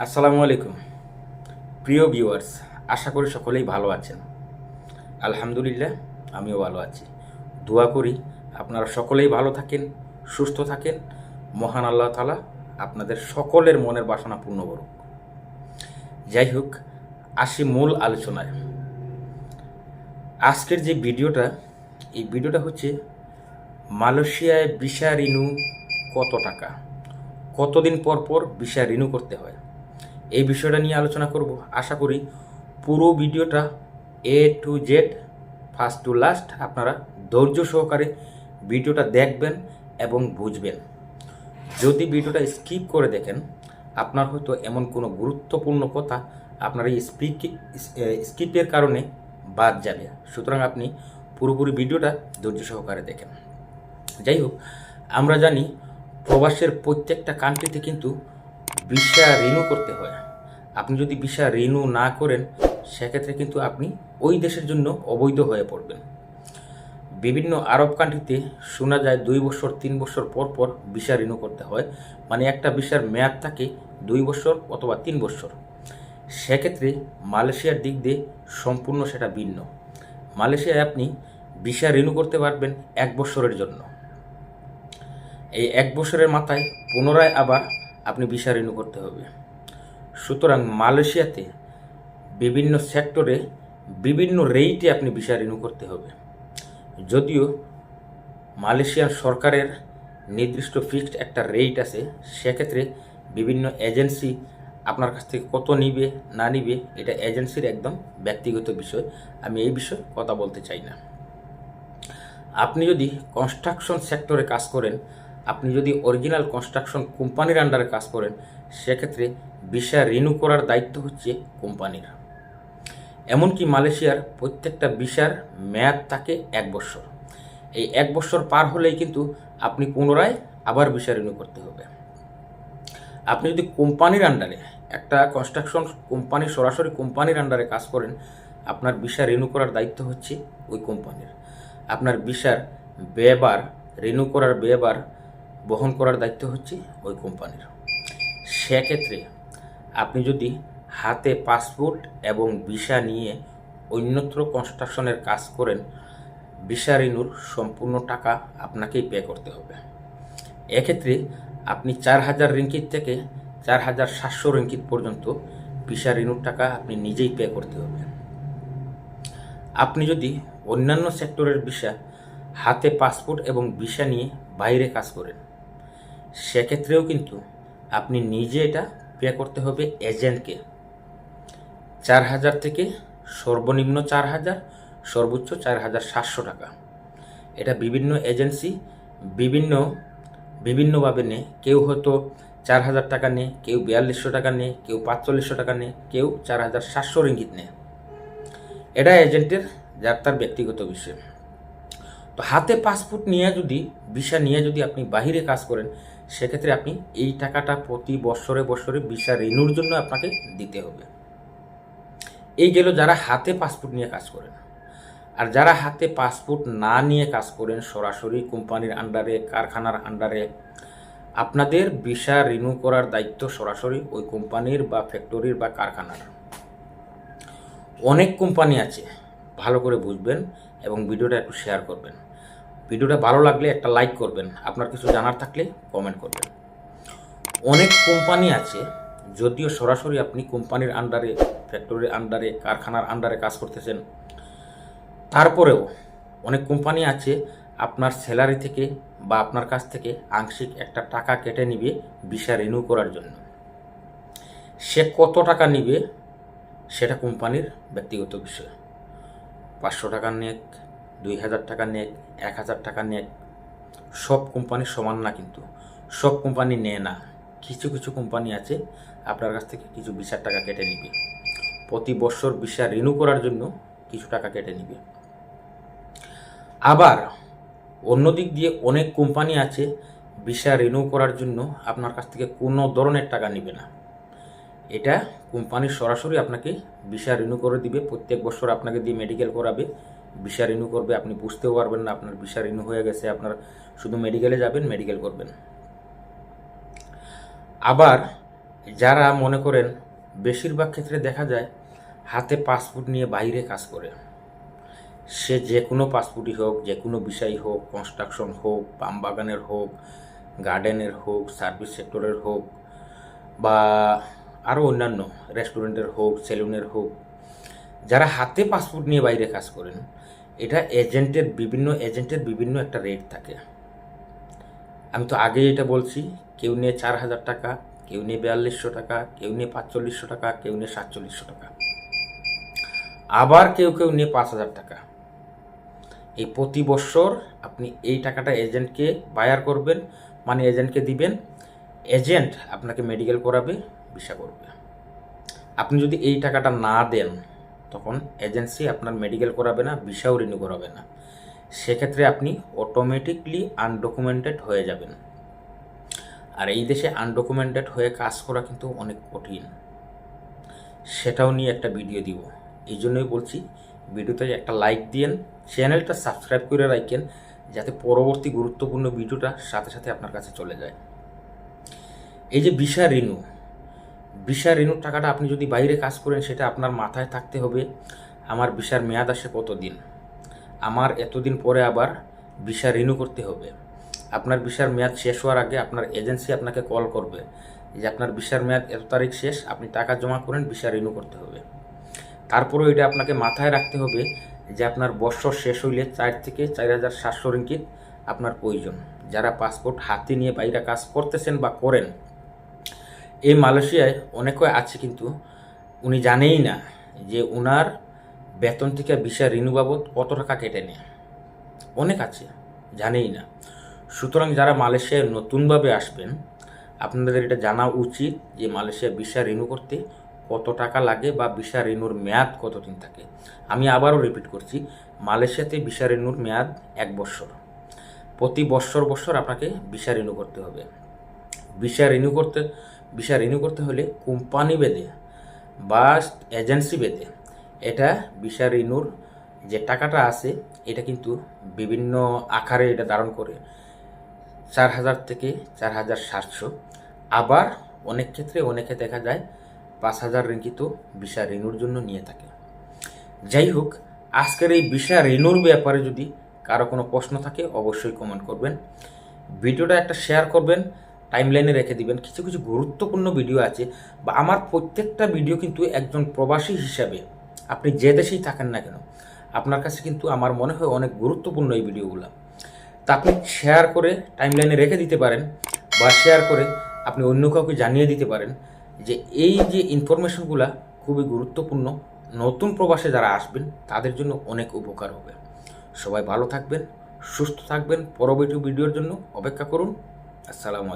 আসসালামু আলাইকুম প্রিয় ভিউয়ার্স, আশা করি সকলেই ভালো আছেন। আলহামদুলিল্লাহ, আমিও ভালো আছি। দোয়া করি আপনারা সকলেই ভালো থাকেন, সুস্থ থাকেন। মহান আল্লাহ তাআলা আপনাদের সকলের মনের বাসনা পূর্ণ করুক। যাই হোক, আসি মূল আলোচনায়। আজকের যে ভিডিওটা, এই ভিডিওটা হচ্ছে মালয়েশিয়ায় ভিসা রিনিউ কত টাকা, কতদিন পর পর ভিসা রিনিউ করতে হয়, এই বিষয়টা নিয়ে আলোচনা করব। আশা করি পুরো ভিডিওটা A to Z, first to last আপনারা ধৈর্য সহকারে ভিডিওটা দেখবেন এবং বুঝবেন। যদি ভিডিওটা স্কিপ করে দেখেন, আপনার হয়তো এমন কোনো গুরুত্বপূর্ণ কথা আপনার এই স্কিপের কারণে বাদ যাবে। সুতরাং আপনি পুরোপুরি ভিডিওটা ধৈর্য সহকারে দেখেন। যাই হোক, আমরা জানি প্রবাসের প্রত্যেকটা কান্ট্রিতে কিন্তু ভিসা রিনিউ করতে হয়। আপনি যদি ভিসা রিনিউ না করেন, সেক্ষেত্রে কিন্তু আপনি ওই দেশের জন্য অবৈধ হয়ে পড়বেন। বিভিন্ন আরব কান্ট্রিতে শোনা যায় 2 বছর 3 বছর পর পর ভিসা রিনিউ করতে হয়, মানে একটা ভিসার মেয়াদ থাকে 2 বছর অথবা 3 বছর। সেক্ষেত্রে মালয়েশিয়ার দিক দিয়ে সম্পূর্ণ সেটা ভিন্ন। মালয়েশিয়ায় আপনি ভিসা রিনিউ করতে পারবেন 1 বছরের জন্য। এই 1 বছরের মাথায় পুনরায় আবার আপনি ভিসা রিনিউ করতে হবে। সুতরাং মালয়েশিয়াতে বিভিন্ন সেক্টরে বিভিন্ন রেটে আপনি ভিসা রিনিউ করতে হবে। যদিও মালয়েশিয়ার সরকারের নির্দিষ্ট ফিক্সড একটা রেট আছে, সেক্ষেত্রে বিভিন্ন এজেন্সি আপনার কাছ থেকে কত নিবে না নিবে এটা এজেন্সির একদম ব্যক্তিগত বিষয়। আমি এই বিষয়ে কথা বলতে চাই না। আপনি যদি কনস্ট্রাকশন সেক্টরে কাজ করেন, আপনি যদি অরিজিনাল কনস্ট্রাকশন কোম্পানির আন্ডারে কাজ করেন, সেক্ষেত্রে ভিসা রিনিউ করার দায়িত্ব হচ্ছে কোম্পানির। এমনকি মালয়েশিয়ার প্রত্যেকটা ভিসার মেয়াদ থাকে 1 বছর। এই 1 বছর পার হলেই কিন্তু আপনি পুনরায় আবার ভিসা রিনিউ করতে হবে। আপনি যদি কোম্পানির আন্ডারে, একটা কনস্ট্রাকশন কোম্পানি, সরাসরি কোম্পানির আন্ডারে কাজ করেন, আপনার ভিসা রিনিউ করার দায়িত্ব হচ্ছে ওই কোম্পানির। আপনার ভিসার ব্যয়ভার, রিনিউ করার ব্যয়ভার বহন করার দায়িত্ব হচ্ছে ওই কোম্পানির। সেক্ষেত্রে আপনি যদি হাতে পাসপোর্ট এবং ভিসা নিয়ে অন্যত্র কনস্ট্রাকশনের কাজ করেন, ভিসা রিনিউর সম্পূর্ণ টাকা আপনাকেই পে করতে হবে। এক্ষেত্রে আপনি 4000 রিঙ্গিত থেকে 4700 রিঙ্গিত পর্যন্ত ভিসা রিনিউর টাকা আপনি নিজেই পে করতে হবে। আপনি যদি অন্যান্য সেক্টরের ভিসা, হাতে পাসপোর্ট এবং ভিসা নিয়ে বাইরে কাজ করেন, সেক্ষেত্রেও কিন্তু আপনি নিজে এটা পে করতে হবে এজেন্টকে। 4000 থেকে সর্বনিম্ন 4000, সর্বোচ্চ 4700 টাকা। এটা বিভিন্ন এজেন্সি বিভিন্নভাবে নেয়। কেউ হয়তো 4000 টাকা নেয়, কেউ 4200 টাকা নেয়, কেউ 4500 টাকা নেয়, কেউ 4700 রিঙ্গিত নেয়। এটা এজেন্টের যার তার ব্যক্তিগত বিষয়। তো হাতে পাসপোর্ট নিয়ে যদি, ভিসা নিয়ে যদি আপনি বাহিরে কাজ করেন, সেক্ষেত্রে আপনি এই টাকাটা প্রতি বছরে বছরে ভিসা রিনিউর জন্য আপনাকে দিতে হবে। এই গেল যারা হাতে পাসপোর্ট নিয়ে কাজ করেন। আর যারা হাতে পাসপোর্ট না নিয়ে কাজ করেন, সরাসরি কোম্পানির আন্ডারে, কারখানার আন্ডারে, আপনাদের ভিসা রিনিউ করার দায়িত্ব সরাসরি ওই কোম্পানির বা ফ্যাক্টরির বা কারখানার। অনেক কোম্পানি আছে, ভালো করে বুঝবেন এবং ভিডিওটা একটু শেয়ার করবেন। ভিডিওটা ভালো লাগলে একটা লাইক করবেন, আপনার কিছু জানার থাকলে কমেন্ট করবেন। অনেক কোম্পানি আছে, যদিও সরাসরি আপনি কোম্পানির আন্ডারে, ফ্যাক্টরির আন্ডারে, কারখানার আন্ডারে কাজ করতেছেন, তারপরেও অনেক কোম্পানি আছে আপনার স্যালারি থেকে বা আপনার কাছ থেকে আংশিক একটা টাকা কেটে নিবে ভিসা রিনিউ করার জন্য। সে কত টাকা নিবে সেটা কোম্পানির ব্যক্তিগত বিষয়। 500 টাকা নেক, 2000 টাকা নেক, 1000 টাকা নেক, সব কোম্পানি সমান না, কিন্তু সব কোম্পানি নেয় না। কিছু কিছু কোম্পানি আছে আপনার কাছ থেকে কিছু ভিসার টাকা কেটে নিবে, প্রতি বছর ভিসা রিনিউ করার জন্য কিছু টাকা কেটে নিবে। আবার অন্যদিক দিয়ে অনেক কোম্পানি আছে ভিসা রিনিউ করার জন্য আপনার কাছ থেকে কোনো ধরনের টাকা নেবে না। এটা কোম্পানি সরাসরি আপনাকে ভিসা রিনিউ করে দিবে। প্রত্যেক বছর আপনাকে দিয়ে মেডিকেল করাবে, ভিসা রিনিউ করবে। আপনি বুঝতেও পারবেন না আপনার ভিসা রিনিউ হয়ে গেছে, আপনার শুধু মেডিকেলে যাবেন, মেডিকেল করবেন। আবার যারা মনে করেন, বেশিরভাগ ক্ষেত্রে দেখা যায় হাতে পাসপোর্ট নিয়ে বাইরে কাজ করে, সে যে কোনো পাসপোর্টই হোক, যে কোনো বিষয় হোক, কনস্ট্রাকশন হোক, পাম বাগানের হোক, গার্ডেনের হোক, সার্ভিস সেক্টরের হোক, বা আরও অন্যান্য রেস্টুরেন্টের হোক, সেলুনের হোক, যারা হাতে পাসপোর্ট নিয়ে বাইরে কাজ করেন, এটা এজেন্টের বিভিন্ন একটা রেট থাকে। আমি তো আগেই এটা বলছি, কেউ নিয়ে 4,000 টাকা, কেউ নিয়ে 4200 টাকা, কেউ নিয়ে 4500 টাকা, কেউ নিয়ে 4700 টাকা, আবার কেউ নিয়ে 5,000 টাকা। এই প্রতি বছর আপনি এই টাকাটা এজেন্টকে বায়ার করবেন, মানে এজেন্টকে দিবেন, এজেন্ট আপনাকে মেডিকেল করাবে, ভিসা করবে। আপনি যদি এই টাকাটা না দেন, তখন এজেন্সি আপনার মেডিকেল করাবে না, ভিসাও রিনিউ করাবে না। সেক্ষেত্রে আপনি অটোমেটিকলি আনডকুমেন্টেড হয়ে যাবেন। আর এই দেশে আনডকুমেন্টেড হয়ে কাজ করা কিন্তু অনেক কঠিন, সেটাও নিয়ে একটা ভিডিও দিব। এই জন্যই বলছি, ভিডিওতে একটা লাইক দিয়েন, চ্যানেলটা সাবস্ক্রাইব করে রাখেন, যাতে পরবর্তী গুরুত্বপূর্ণ ভিডিওটা সাথে সাথে আপনার কাছে চলে যায়। এই যে ভিসা রিনিউর টাকাটা আপনি যদি বাইরে কাজ করেন, সেটা আপনার মাথায় থাকতে হবে, আমার ভিসার মেয়াদ আসে কতদিন, আমার এতদিন পরে আবার ভিসা রিনিউ করতে হবে। আপনার ভিসার মেয়াদ শেষ হওয়ার আগে আপনার এজেন্সি আপনাকে কল করবে যে আপনার ভিসার মেয়াদ এত তারিখ শেষ, আপনি টাকা জমা করেন, ভিসা রিনিউ করতে হবে। তারপরেও এটা আপনাকে মাথায় রাখতে হবে যে আপনার বছর শেষ হইলে 4 থেকে 4,700 রিঙ্গিত আপনার প্রয়োজন। যারা পাসপোর্ট হাতে নিয়ে বাইরে কাজ করতেছেন বা করেন, এই মালয়েশিয়ায় অনেকে আছে কিন্তু উনি জানেই না যে উনার বেতন থেকে ভিসা রিনিউ বাবদ কত টাকা কেটে নেয়। অনেক আছে, জানেই না। সুতরাং যারা মালয়েশিয়ায় নতুনভাবে আসবেন, আপনাদের এটা জানা উচিত যে মালয়েশিয়া ভিসা রিনিউ করতে কত টাকা লাগে বা ভিসা রিনিউর মেয়াদ কতদিন থাকে। আমি আবারও রিপিট করছি, মালয়েশিয়াতে ভিসা রিনিউর মেয়াদ 1 বছর। প্রতি বছর আপনাকে ভিসা রিনিউ করতে হবে। ভিসা রিনিউ করতে হলে কোম্পানি বেঁধে বা এজেন্সি বেঁধে এটা ভিসা রিনিউর যে টাকাটা আছে, এটা কিন্তু বিভিন্ন আকারে এটা ধারণ করে, 4,000 থেকে 4,700, আবার অনেকে দেখা যায় 5,000 রিঙ্গিতও ভিসা রিনিউর জন্য নিয়ে থাকে। যাই হোক, আজকের এই ভিসা রিনিউর ব্যাপারে যদি কারো কোনো প্রশ্ন থাকে, অবশ্যই কমেন্ট করবেন, ভিডিওটা একটা শেয়ার করবেন, টাইমলাইনে রেখে দিবেন। কিছু গুরুত্বপূর্ণ ভিডিও আছে, বা আমার প্রত্যেকটা ভিডিও কিন্তু একজন প্রবাসী হিসাবে, আপনি যে দেশেই থাকেন না কেন, আপনার কাছে কিন্তু আমার মনে হয় অনেক গুরুত্বপূর্ণ এই ভিডিওগুলো। তা আপনি শেয়ার করে টাইমলাইনে রেখে দিতে পারেন, বা শেয়ার করে আপনি অন্য কাউকে জানিয়ে দিতে পারেন যে এই যে ইনফরমেশনগুলো খুবই গুরুত্বপূর্ণ, নতুন প্রবাসে যারা আসবেন তাদের জন্য অনেক উপকার হবে। সবাই ভালো থাকবেন, সুস্থ থাকবেন, পরবর্তী ভিডিওর জন্য অপেক্ষা করুন। আসসালামু আলাইকুম।